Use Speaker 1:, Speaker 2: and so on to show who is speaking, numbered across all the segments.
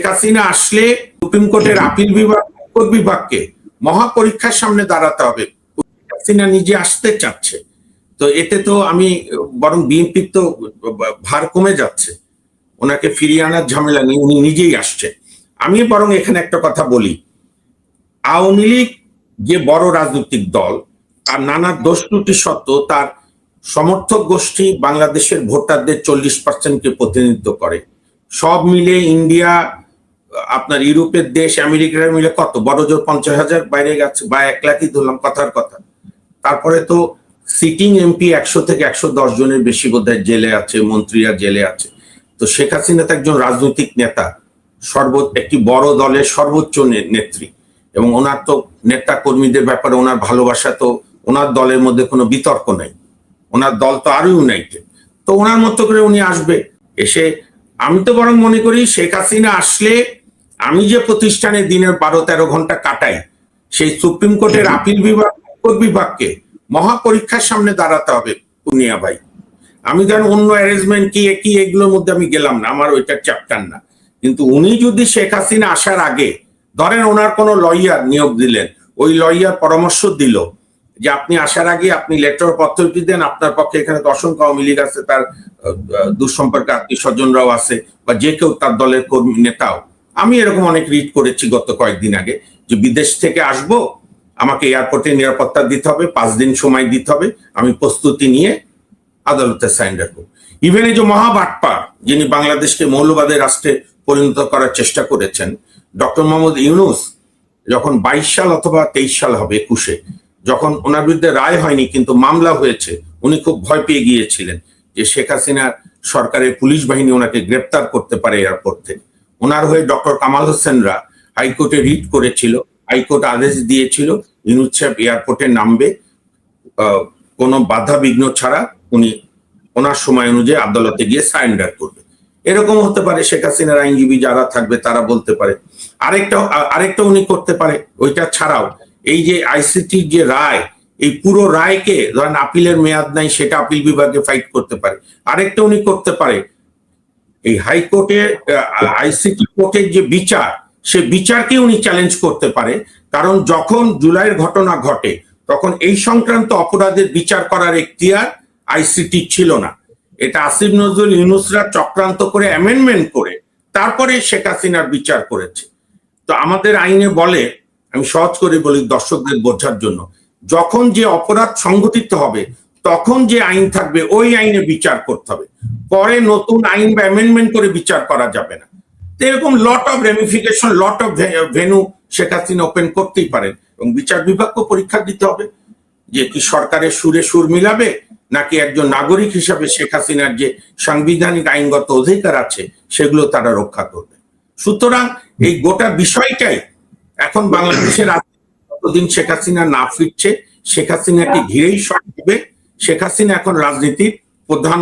Speaker 1: শেখ হাসিনা আসলে সুপ্রিম কোর্টের আপিল বিভাগকে মহাপরীক্ষার সামনে দাঁড়াতে হবে। শেখ হাসিনা নিজে আসতে চাচ্ছে, তো এতে তো আমি বরং বিএনপির তো ভার কমে যাচ্ছে, ওনাকে ফিরিয়ে আনার ঝামেলা নেই, উনি নিজেই আসছে। আমি বরং এখানে একটা কথা বলি, আওয়ামী লীগ যে বড় রাজনৈতিক দল, আর নানা দোষ ত্রুটি সত্ত্বেও তার সমর্থক গোষ্ঠী বাংলাদেশের ভোটারদের 40%কে প্রতিনিধিত্ব করে। সব মিলে ইন্ডিয়া, আপনার ইউরোপের দেশ, আমেরিকার মিলে কত বড় জোর 50,000 বাইরে গেছে, বা 1 লাখই ধরলাম কথার কথা। তারপরে তো সিটিং এমপি 100 থেকে 110 জনের বেশি বোধহয় জেলে আছে, মন্ত্রীরা জেলে আছে। তো শেখ হাসিনা তো একজন রাজনৈতিক নেতা, একটি বড় দলের সর্বোচ্চ নেত্রী, এবং ওনার তো নেতা কর্মীদের ব্যাপারে ওনার ভালোবাসা, তো ওনার দলের মধ্যে কোনো বিতর্ক নাই, ওনার দল তো আরো ইউনাইটেড। তো ওনার মতো করে উনি আসবে, এসে আমি তো বরং মনে করি শেখ হাসিনা আসলে আমি যে প্রতিষ্ঠানে দিনের 12-13 ঘন্টা কাটাই, সেই সুপ্রিম কোর্টের আপিল বিভাগকে মহাপরীক্ষার সামনে দাঁড়াতে হবে পুনিয়া ভাই। আমি ধরেন অন্য অ্যারেঞ্জমেন্ট কি এগুলোর মধ্যে আমি গেলাম না, আমার ওইটার চ্যাপ্টার না। কিন্তু উনি যদি শেখ হাসিনা আসার আগে ধরেন ওনার কোনো লয়ার নিয়োগ দিলেন, ওই লয়ার পরামর্শ দিল যে আপনি আসার আগে আপনি লেটার পত্রটি দেন, আপনার পক্ষে এখানে তো অসংখ্য আওয়ামী লীগ আছে, তার দুঃসম্পর্কে আত্মীয় স্বজনরাও আছে, বা যে কেউ তার দলের কর্মী নেতাও। আমি এরকম অনেক রিড করেছি গত কয়েকদিন আগে, যে বিদেশ থেকে আসবো, আমাকে এয়ারপোর্টে নিরাপত্তা দিতে হবে, 5 দিন সময় দিতে হবে, আমি প্রস্তুতি নিয়ে আদালতে সারেন্ডার করব। ইভেন এই যে মহাবাটপার, যিনি বাংলাদেশকে মৌলবাদের রাষ্ট্রে পরিণত করার চেষ্টা করেছেন, ডক্টর মোহাম্মদ ইউনূস, যখন 22 সাল অথবা 23 সাল হবে 21-এ, যখন ওনার বিরুদ্ধে রায় হয়নি কিন্তু মামলা হয়েছে, উনি খুব ভয় পেয়ে গিয়েছিলেন যে শেখ হাসিনার সরকারের পুলিশ বাহিনী ওনাকে গ্রেপ্তার করতে পারে এয়ারপোর্ট থেকে। ওনার হয়ে ডক্টর কামাল হোসেনরা হাইকোর্টে রিট করেছিল, হাইকোর্ট আদেশ দিয়েছিল ইউনূস সাহেব এয়ারপোর্টে নামবে, কোনো বাধা বিঘ্ন ছাড়া উনি ওনার সময় অনুযায়ী আদালতে গিয়ে সারেন্ডার করবে। এরকম হতে পারে, শেখ হাসিনার আইনজীবী যারা থাকবে তারা বলতে পারে। আরেকটা উনি করতে পারে, ওইটা ছাড়াও এই যে আইসিটির যে রায়, এই পুরো রায়কে ধরেন আপিলের মেয়াদ নাই, সেটা আপিল বিভাগে ফাইট করতে পারে। আরেকটা উনি করতে পারে, এই হাইকোর্টে আইসিটি কোর্টের যে বিচার, সে বিচারকে উনি চ্যালেঞ্জ করতে পারে। কারণ যখন জুলাইয়ের ঘটনা ঘটে, তখন এই সংক্রান্ত অপরাধের বিচার করার এখতিয়ার আইসিটি ছিল না। এটা আসিফ নজরুল, ইউনূসরা চক্রান্ত করে অ্যামেন্ডমেন্ট করে তারপরে শেখ হাসিনার বিচার করেছে। তো আমাদের আইনে বলে, আমি সহজ করে বলি দর্শকদের বোঝার জন্য, যখন যে অপরাধ সংঘটিত হবে তখন যে আইন থাকবে ওই আইনে বিচার করতে হবে, পরে নতুন আইন বা অ্যামেন্ডমেন্ট করে বিচার করা যাবে না। তো এরকম lot of ramification, lot of venue Sheikh Hasina open করতেই পারেন, এবং বিচার বিভাগকে পরীক্ষা দিতে হবে যে কি সরকারের সুরে সুর মিলাবে, নাকি একজন নাগরিক হিসাবে শেখ হাসিনার যে সাংবিধানিক আইনগত অধিকার আছে সেগুলো তারা রক্ষা করবে। সুতরাং এই গোটা বিষয়টাই এখন বাংলাদেশের যতদিন শেখ হাসিনা না ফিরছে, শেখ হাসিনাকে ঘিরেই সব হবে। শেখ হাসিনা এখন রাজনীতির প্রধান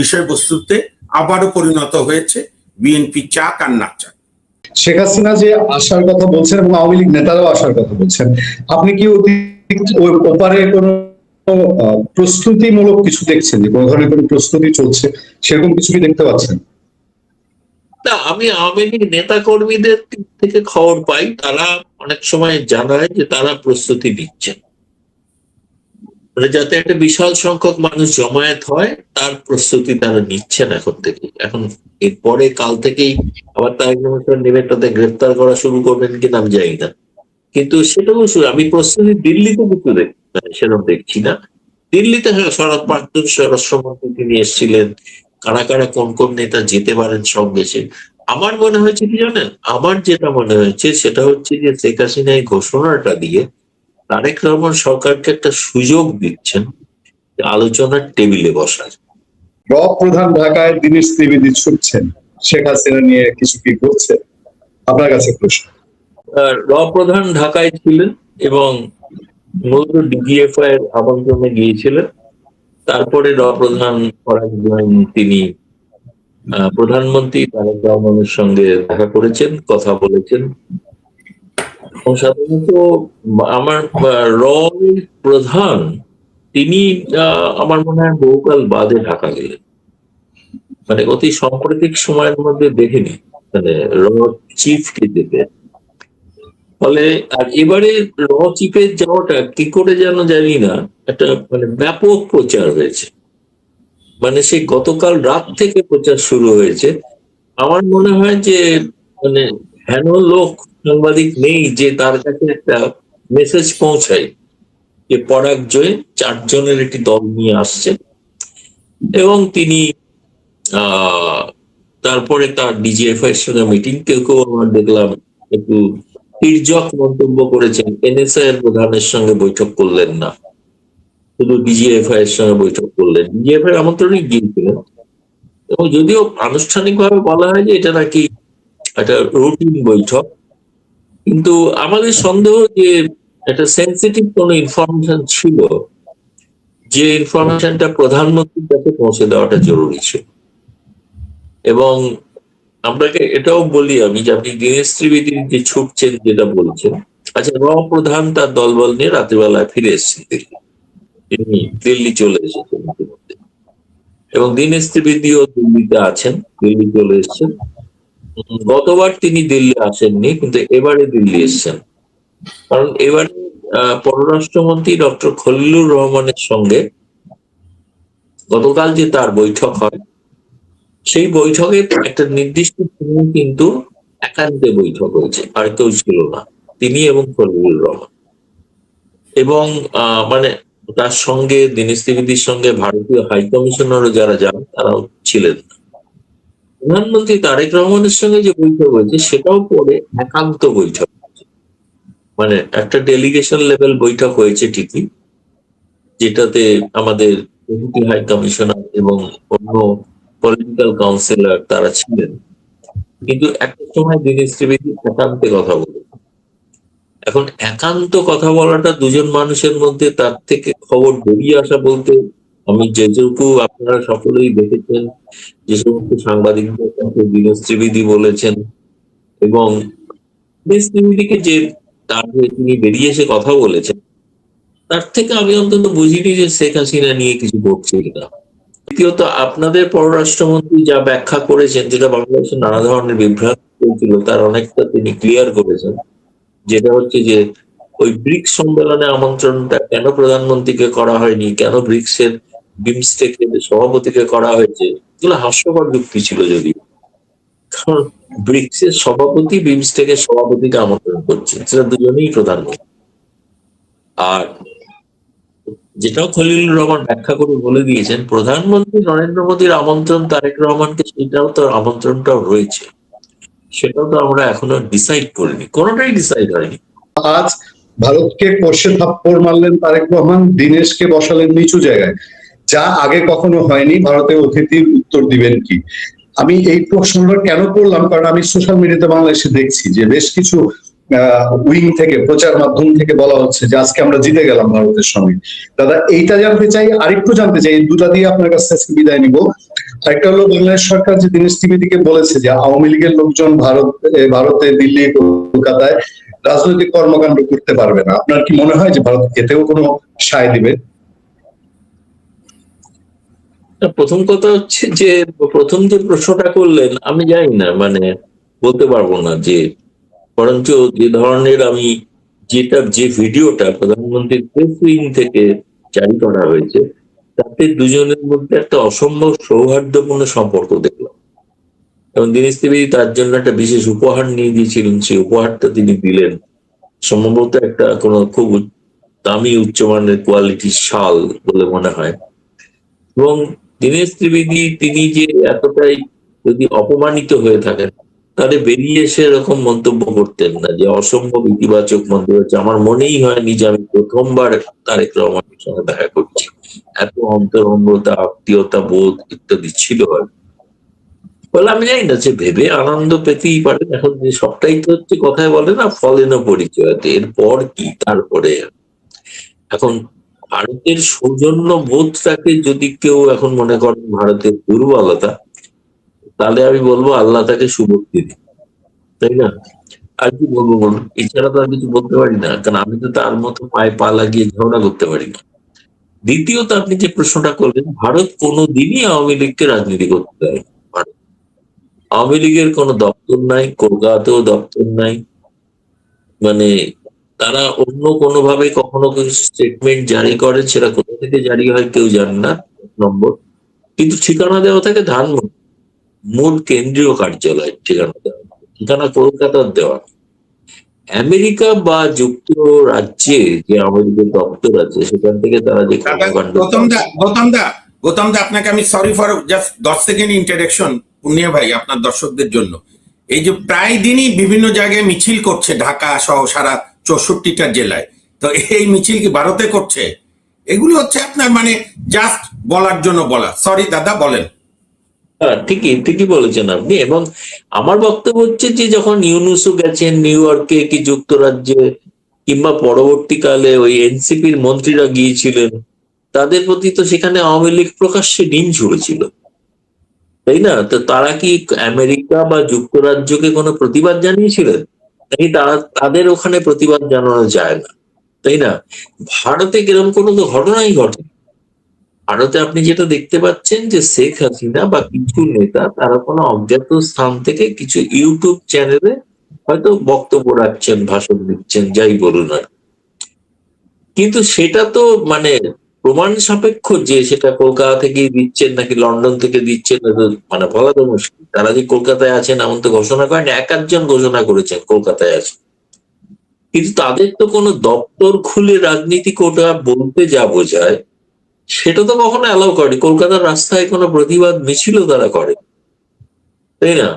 Speaker 1: বিষয়বস্তুতে আবারও পরিণত হয়েছে, বিএনপি চাক আর না চাক।
Speaker 2: শেখ হাসিনা যে আসার কথা বলছেন এবং আওয়ামী লীগ নেতারাও আসার কথা বলছেন, আপনি কি ওপারে কোনো প্রস্তুতিমূলক কিছু দেখছেন, যে কোনো ধরনের কোনো প্রস্তুতি চলছে, সেরকম কিছু কি দেখতে পাচ্ছেন?
Speaker 3: না, আমি আওয়ামী লীগ নেতা কর্মীদের থেকে খবর পাই, তারা অনেক সময় জানায় যে তারা প্রস্তুতি নিচ্ছেন, মানে যাতে একটা বিশাল সংখ্যক মানুষ জমায়েত হয় তার প্রস্তুতি তারা নিচ্ছেন এখন থেকে। এখন এরপরে কাল থেকেই আবার তারেক রহমান নেমে তাদের গ্রেপ্তার করা শুরু করবেন কিনা আমি জানি না, কিন্তু সেটাও আমি প্রস্তুতি দিল্লিতে কিছু সেরকম দেখছি না। দিল্লিতে প্রাক্তন স্বরাষ্ট্রমন্ত্রী তিনি এসেছিলেন, কারা কারা কোন কোন নেতা যেতে পারেন সব দেশে। আমার মনে হয়েছে কি জানেন, আমার যেটা মনে হয়েছে সেটা হচ্ছে যে শেখ হাসিনা এই ঘোষণাটা দিয়ে তারেক রহমান সরকারকে একটা সুযোগ দিচ্ছেন আলোচনার টেবিলে বসার।
Speaker 2: প্রধান ঢাকায় দিনেশ ত্রিবেদী ছুটছেন, শেখ হাসিনা নিয়ে কিছু কি করছে? আপনার কাছে প্রশ্ন।
Speaker 3: প্রধান ঢাকায় ছিলেন এবং মূলত ডিজিএফআই এর আমন্ত্রণে গিয়েছিলেন। তারপরে প্রধান তিনি প্রধানমন্ত্রী তারেক রহমানের সঙ্গে দেখা করেছেন, কথা বলেছেন। সাধারণত আমার প্রধান তিনি আমার মনে হয় বহুকাল বাদে ঢাকা গেলেন, মানে অতি সাম্প্রতিক সময়ের মধ্যে দেখিনি। মানে র চিফকে দেবে। ফলে আর এবারে র চিফের যাওয়াটা কি করে যেন জানি না, একটা মানে ব্যাপক প্রচার হয়েছে, মানে সেই গতকাল রাত থেকে প্রচার শুরু হয়েছে। আমার মনে হয় যে মানে হেন লোক সাংবাদিক নেই যে তার কাছে একটা মেসেজ পৌঁছায় যে পরাগ জয় 4 জনের একটি দল নিয়ে আসছে, এবং তিনি আহ তারপরে তার ডিজিএফআই এর সঙ্গে মিটিং, কেউ কেউ আমার দেখলাম একটু তির্যক মন্তব্য করেছেন, এনএসআই এর প্রধানের সঙ্গে বৈঠক করলেন না, শুধু ডিজিএফআই এর সঙ্গে বৈঠক করলেন, ডিজিএফআই এর আমন্ত্রণে গিয়েছিলেন। এবং যদিও আনুষ্ঠানিকভাবে বলা হয় যে এটা নাকি একটা রুটিন বৈঠক, কিন্তু আমাদের সন্দেহ যে একটা সেন্সিটিভ কোনো ইনফরমেশন ছিল, যে ইনফরমেশনটা প্রধানমন্ত্রীর কাছে পৌঁছে দেওয়াটা জরুরি ছিল। এবং আপনাকে এটাও বলি আমি যে আপনি দীনেশ ত্রিবেদীর যে ছুটছেন যেটা বলছেন, আচ্ছা, প্রধান তার দলবল নিয়ে রাত্রিবেলায় ফিরে এসেছেন দিল্লি, তিনি দিল্লি চলে এসেছেন ইতিমধ্যে। এবং দীনেশ ত্রিবেদীও দিল্লিতে আছেন, দিল্লি চলে এসেছেন। গতবার তিনি দিল্লি আসেননি, কিন্তু এবারে দিল্লি এসেছেন। কারণ এবারে পররাষ্ট্রমন্ত্রী ডক্টর খলিলুর রহমানের সঙ্গে গতকাল যে তার বৈঠক হয়, সেই বৈঠকে একটা নির্দিষ্ট সময় কিন্তু একান্তে বৈঠক হয়েছে, আর কেউ ছিল না, তিনি এবং খলিলুর রহমান। এবং মানে তার সঙ্গে দীনেশ ত্রিবেদীর সঙ্গে ভারতীয় হাই কমিশনারও যারা যান তারাও ছিলেন না। প্রধানমন্ত্রী তারেক রহমানের সঙ্গে যে বৈঠক হয়েছে সেটাও পরে একান্ত বৈঠক, মানে একটা ডেলিগেশন লেভেল বৈঠক হয়েছে ঠিকই, যেটাতে আমাদের ডেপুটি হাই কমিশনার এবং অন্য পলিটিক্যাল কাউন্সিলর তারা ছিলেন। কিন্তু একটা সময় দীনেশ ত্রিবেদী একান্তে কথা বলে। এখন একান্ত কথা বলাটা দুজন মানুষের মধ্যে, তার থেকে খবর বেরিয়ে আসা বলতে আমি যেটুকু আপনারা সকলেই দেখেছেন, যে সমস্ত সাংবাদিকদের কাছে দীনেশ ত্রিবেদী বলেছেন, এবং দীনেশ ত্রিবেদীকে যে তার হয়ে তিনি বেরিয়ে এসে কথা বলেছেন, তার থেকে আমি অন্তত বুঝিনি যে শেখ হাসিনা নিয়ে কিছু বলছে কিনা। দ্বিতীয়ত আপনাদের পররাষ্ট্রমন্ত্রী যা ব্যাখ্যা করেছেন, যেটা বাংলাদেশে নানা ধরনের বিভ্রান্তি চলছিল, তার অনেকটা তিনি ক্লিয়ার করেছেন, যেটা হচ্ছে যে ওই ব্রিক্স সম্মেলনে আমন্ত্রণটা কেন প্রধানমন্ত্রীকে করা হয়নি, কেন ব্রিক্স এর বিমস্টেকের সভাপতিকে করা হয়েছে, এগুলো হাস্যকর যুক্তি ছিল। যদি কারণ ব্রিক্স এর সভাপতি বিমস্টেকের সভাপতিকে আমন্ত্রণ করছে, সেটা দুজনেই প্রধানমন্ত্রী। আর যেটাও খলিলুর রহমান ব্যাখ্যা করে বলে দিয়েছেন, প্রধানমন্ত্রী নরেন্দ্র মোদীর আমন্ত্রণ তারেক রহমানকে, সেটাও তো আমন্ত্রণটাও রয়েছে, সেটাও তো আমরা এখনো ডিসাইড করিনি, কোনোটাই ডিসাইড হয়নি।
Speaker 2: আজ ভারতকে কষে থাপ্পড় মারলেন তারেক রহমান, দীনেশকে বসালেন নিচু জায়গায়, যা আগে কখনো হয়নি। ভারতের অতিথির উত্তর দিবেন কি? আমি এই প্রশ্নটা কেন করলাম, কারণ আমি সোশ্যাল মিডিয়াতে বাংলাদেশে দেখছি যে বেশ কিছু উইং থেকে, প্রচার মাধ্যম থেকে বলা হচ্ছে যে আজকে আমরা জিতে গেলাম ভারতের সঙ্গে। দাদা, এইটা জানতে চাই, আরেকটু জানতে চাই, এই দুটা দিয়ে আপনার কাছ থেকে বিদায় নিব। একটা হলো বাংলাদেশ সরকার যে দীনেশ ত্রিবেদীকে বলেছে যে আওয়ামী লীগের লোকজন ভারতে, দিল্লি, কলকাতায় রাজনৈতিক কর্মকাণ্ড করতে পারবে না। আপনার কি মনে হয় যে ভারত এতেও কোনো সায় দিবে?
Speaker 3: প্রথম কথা হচ্ছে যে প্রথম যে প্রশ্নটা করলেন, আমি জানি না, মানে বলতে পারবো না যে, বরঞ্চ যে ধরনের আমি যে ভিডিওটা প্রধানমন্ত্রীর প্রেস উইং থেকে জারি করা হয়েছে, তাতে দুজনের মধ্যে একটা অসম্ভব সৌহার্দ্যপূর্ণ সম্পর্ক দেখলাম। এবং দীনেশ ত্রিবেদী তার জন্য একটা বিশেষ উপহার নিয়ে গিয়েছিলেন, সেই উপহারটা তিনি দিলেন সম্ভবত একটা কোনো খুব দামি উচ্চমানের কোয়ালিটির শাল বলে মনে হয়। এবং দীনেশ ত্রিবেদী তিনি যে এতটাই যদি অপমানিত হয়ে থাকেন, তাহলে বেরিয়ে এসে এরকম মন্তব্য করতেন না, যে অসম্ভব ইতিবাচক মন্তব্য হচ্ছে। আমার মনেই হয়নি যে আমি প্রথমবার তারেক রহমানের সঙ্গে দেখা করছি, এত অন্তরঙ্গতা, আত্মীয়তা বোধ ইত্যাদি ছিল হয়তো। বলে আমি জানি না, যে ভেবে আনন্দ পেতেই পারেন। এখন যে সবটাই তো হচ্ছে, কথায় বলে না, ফলেন পরিচয়, এরপর কি তারপরে। এখন ভারতের সৌজন্য বোধটাকে যদি কেউ এখন মনে করেন ভারতের দুর্বলতা, তাহলে আমি বলবো আল্লাহ তাকে সুবুদ্ধি দিন, তাই না? আর কি বলবো বলুন, এছাড়া তো আর কিছু বলতে পারি না, কারণ আমি তো তার মতো পায়ে পা লাগিয়ে ঝগড়া করতে পারি না। দ্বিতীয়ত, আপনি যে প্রশ্নটা করলেন, ভারত কোনোদিনই আওয়ামী লীগকে রাজনীতি করতে দেয়। আওয়ামী লীগের কোনো দপ্তর নাই, কলকাতাতেও দপ্তর নাই। মানে তারা অন্য কোনো ভাবে কখনো কিছু স্টেটমেন্ট জারি করেন, সেটা কোথা থেকে জারি হয় কেউ জানে না, এক নম্বর। কিন্তু ঠিকানা দেওয়া থাকে ধানমন্ডি, মূল কেন্দ্রীয় কার্যালয় ঠিকানা দেওয়া, ঠিকানা কলকাতার দেওয়া। আমেরিকা বা যুক্তরাজ্যে যে আমাদের দপ্তর আছে সেখান থেকে তারা যে
Speaker 1: দাদা,
Speaker 3: কর্মকাণ্ড
Speaker 1: গৌতম দা আপনাকে আমি sorry for just 10 second interaction Punia ভাই আপনার দর্শকদের জন্য। এই যে প্রায় দিনই বিভিন্ন জায়গায় মিছিল করছে ঢাকা সহ সারা 64টা জেলায়, তো এই মিছিল কি ভারতে করছে? এগুলো হচ্ছে আপনার মানে জাস্ট বলার জন্য বলা। সরি দাদা, বলেন।
Speaker 3: হ্যাঁ, ঠিকই ঠিকই বলেছেন আপনি। এবং আমার বক্তব্য হচ্ছে যে যখন ইউনুসও গেছেন নিউ ইয়র্কে কি যুক্তরাজ্যে, কিংবা পরবর্তীকালে ওই এনসিপির মন্ত্রীরা গিয়েছিলেন, তাদের প্রতি তো সেখানে আওয়ামী লীগ প্রকাশ্যে ডিম ছুড়েছিল, তাই না? তো তারা কি আমেরিকা বা যুক্তরাজ্যকে কোনো প্রতিবাদ জানিয়েছিলেন? নাকি তারা, তাদের ওখানে প্রতিবাদ জানানো যায় না, তাই না? ভারতে কিরকম কোনো তো ঘটনাই ঘটে। ভারতে আপনি যেটা দেখতে পাচ্ছেন যে শেখ হাসিনা বা কিছু নেতা তারা কোনো অজ্ঞাত স্থান থেকে কিছু ইউটিউব চ্যানেলে হয়তো বক্তব্য রাখছেন, ভাষণ দিচ্ছেন, যাই বলুন আর। কিন্তু সেটা তো মানে প্রমাণ সাপেক্ষ যে সেটা কলকাতা থেকে দিচ্ছেন নাকি লন্ডন থেকে দিচ্ছেন, এটা তো মানে বলা তো মুশকিল। তারা যে কলকাতায় আছেন এমন তো ঘোষণা করেন, এক আধজন ঘোষণা করেছেন কলকাতায় আছে। কিন্তু তাদের তো কোনো দপ্তর খুলে রাজনীতি কোটা বলতে যা বোঝায় সেটা তো কখনো অ্যালাউ করেনি। কলকাতার রাস্তায় কোনো প্রতিবাদ মিছিলও তারা করে, তাই না?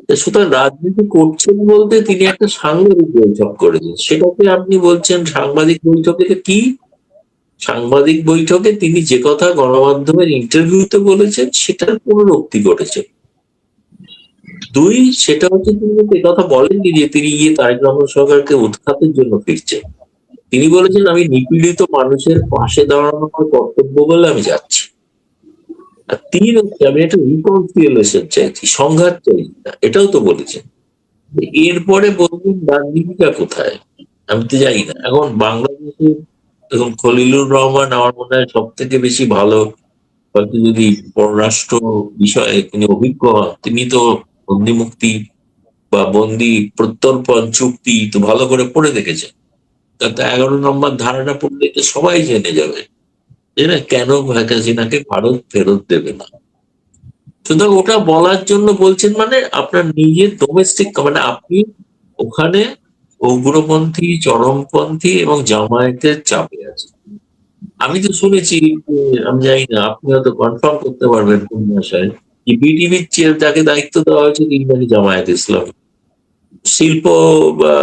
Speaker 3: তো সুতরাং রাজনীতি করছেন বলতে তিনি একটা সাংবাদিক বৈঠক করেছেন, সেটাকে আপনি বলছেন সাংবাদিক বৈঠক? এটা কি? সাংবাদিক বৈঠকে তিনি যে কথা গণমাধ্যমের ইন্টারভিউতে বলেছেন সেটার পুনরুক্তি ঘটেছে। দুই, সেটা হচ্ছে তিনি কিন্তু কথা বলেননি যে তিনি গিয়ে তারেক রহমান সরকারকে উৎখাতের জন্য ফিরছেন। তিনি বলেছেন আমি নিপীড়িত মানুষের পাশে দাঁড়ানো আমার কর্তব্য বলে আমি যাচ্ছি। আর তিন হচ্ছে আমি একটা রিকনসিলিয়েশন চাইছি, সংঘাত চাইছি না, এটাও তো বলেছেন। এরপরে বলবেন রাজনীতিটা কোথায়? আমি তো জানি না। এখন বাংলাদেশে এখন খলিলুর রহমান আমার মনে হয় সব থেকে বেশি ভালো, হয়তো যদি পররাষ্ট্র বিষয়ে তিনি অভিজ্ঞ হন। তিনি তো বন্দি মুক্তি বা বন্দি প্রত্যর্পণ চুক্তি তো ভালো করে পড়ে দেখেছেন। তাতে 11 নম্বর ধারাটা পড়লে তো সবাই জেনে যাবে যে না কেন শেখ হাসিনাকে ভারত ফেরত দেবে না। সুতরাং ওটা বলার জন্য বলছেন, মানে আপনার নিজের ডোমেস্টিক, মানে আপনি ওখানে উগ্রপন্থী, চরমপন্থী এবং জামায়াতের চাপে আছে। আমি তো শুনেছি যে, আমি জানি না, আপনি হয়তো কনফার্ম করতে পারবেন কোন ভাষায়, যে বিটিভির চেয়ে যাকে দায়িত্ব দেওয়া হয়েছে তিনি নাকি জামায়াত ইসলামী। শিল্প বা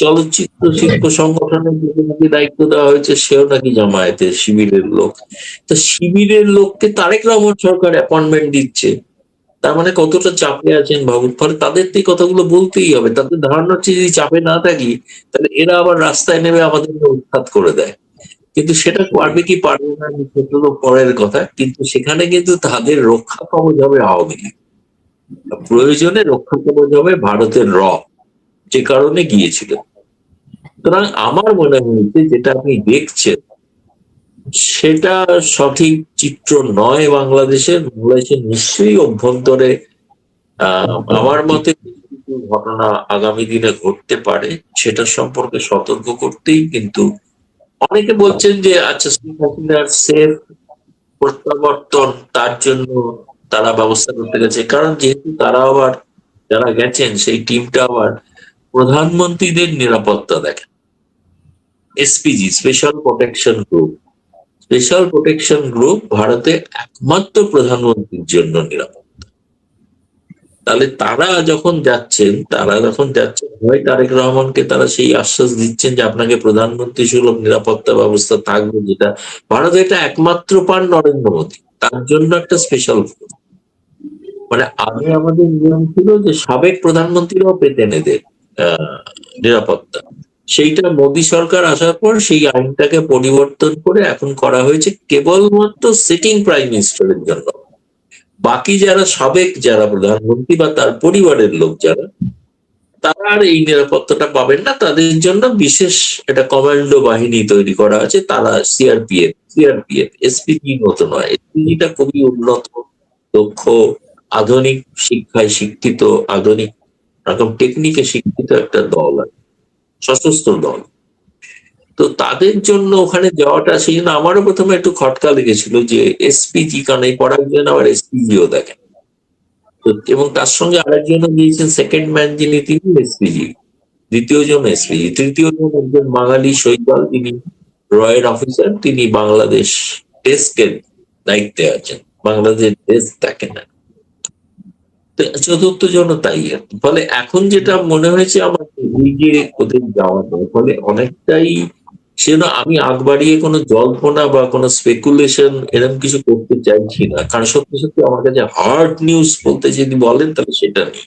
Speaker 3: চলচ্চিত্র শিল্প সংগঠনের যাকে নাকি দায়িত্ব দেওয়া হয়েছে সেও নাকি জামায়াতের শিবিরের লোক। তো শিবিরের লোককে তারেক রহমান সরকার অ্যাপয়েন্টমেন্ট দিচ্ছে, তার মানে কতটা চাপে আছেন ভাবুন। ফলে তাদের তো এই কথাগুলো বলতেই হবে। তাদের ধারণা হচ্ছে যদি চাপে না থাকি তাহলে এরা আবার রাস্তায় নেমে আমাদের উৎখাত করে দেয়। কিন্তু সেটা পারবে কি পারবে না সেটা তো পরের কথা। কিন্তু সেখানে কিন্তু তাদের রক্ষা কবচ হবে আওয়ামী লীগ, প্রয়োজনে রক্ষা কবচ হবে ভারতের যে কারণে গিয়েছিল। সুতরাং আমার মনে হয়েছে যেটা আপনি দেখছেন সেটা সঠিক চিত্র নয় বাংলাদেশের। বাংলাদেশের নিশ্চয়ই অভ্যন্তরে আমার মতে কিছু কিছু ঘটনা আগামী দিনে ঘটতে পারে, সেটা সম্পর্কে সতর্ক করতেই কিন্তু অনেকে বলছেন যে আচ্ছা শেখ হাসিনার সেফ প্রত্যাবর্তন তার জন্য তারা ব্যবস্থা করতে গেছে। কারণ যেহেতু তারা আবার যারা গেছেন সেই টিমটা আবার প্রধানমন্ত্রীদের নিরাপত্তা দেখে, SPG, special protection group. Special protection group ভারতে একমাত্র প্রধানমন্ত্রীর জন্য নিরাপদ। তাহলে তারা যখন যাচ্ছেন হয় তারেক রহমানকে তারা সেই আশ্বাস দিচ্ছেন যে আপনাকে প্রধানমন্ত্রী সুলভ নিরাপত্তা ব্যবস্থা থাকবে, যেটা ভারতে এটা একমাত্র পান নরেন্দ্র মোদী। তার জন্য একটা স্পেশাল, মানে আগে আমাদের নিয়ম ছিল যে সাবেক প্রধানমন্ত্রীরাও পেতেন এদের নিরাপত্তা। সেইটা মোদী সরকার আসার পর সেই আইনটাকে পরিবর্তন করে এখন করা হয়েছে কেবলমাত্র সিটিং প্রাইম মিনিস্টারের জন্য। বাকি যারা সাবেক যারা প্রধানমন্ত্রী বা তার পরিবারের লোক যারা, তারা আর এই নিরাপত্তাটা পাবেন না। তাদের জন্য বিশেষ একটা কমান্ডো বাহিনী তৈরি করা আছে, তারা সিআরপিএফ, এসপিজি মতো নয়, এসপিজিটা খুবই উন্নত, দক্ষ আধুনিক শিক্ষায় শিক্ষিত, আধুনিক রকম টেকনিকে শিক্ষিত একটা দল আছে, সশস্ত্র দল। তো তাদের জন্য ওখানে যাওয়াটা, সেই জন্য আমারও প্রথমে একটু খটকা লেগেছিল যে এসপিজি, কারণ এই পড়ার জন্য আবার এসপিজিও দেখেন। তো এবং তার সঙ্গে আরেকজনও গিয়েছেন, সেকেন্ড ম্যান যিনি, তিনি এসপিজি, দ্বিতীয় জন এসপিজি, তৃতীয় জন একজন বাঙালি শৈবাল, তিনি রয়ের অফিসার, তিনি বাংলাদেশ ডেস্কের দায়িত্বে আছেন, বাংলাদেশ ডেস্ক দেখেন না। তো চতুর্থ জন তাই আর কি। ফলে এখন যেটা মনে হয়েছে আমার, এই যে ওদের যাওয়াটা, ফলে অনেকটাই, সেজন্য আমি আগ বাড়িয়ে কোনো জল্পনা বা কোনো স্পেকুলেশন এরকম কিছু করতে চাইছি না, কারণ সত্যি সত্যি আমার কাছে হার্ড নিউজ বলতে যদি বলেন তাহলে সেটা নেই।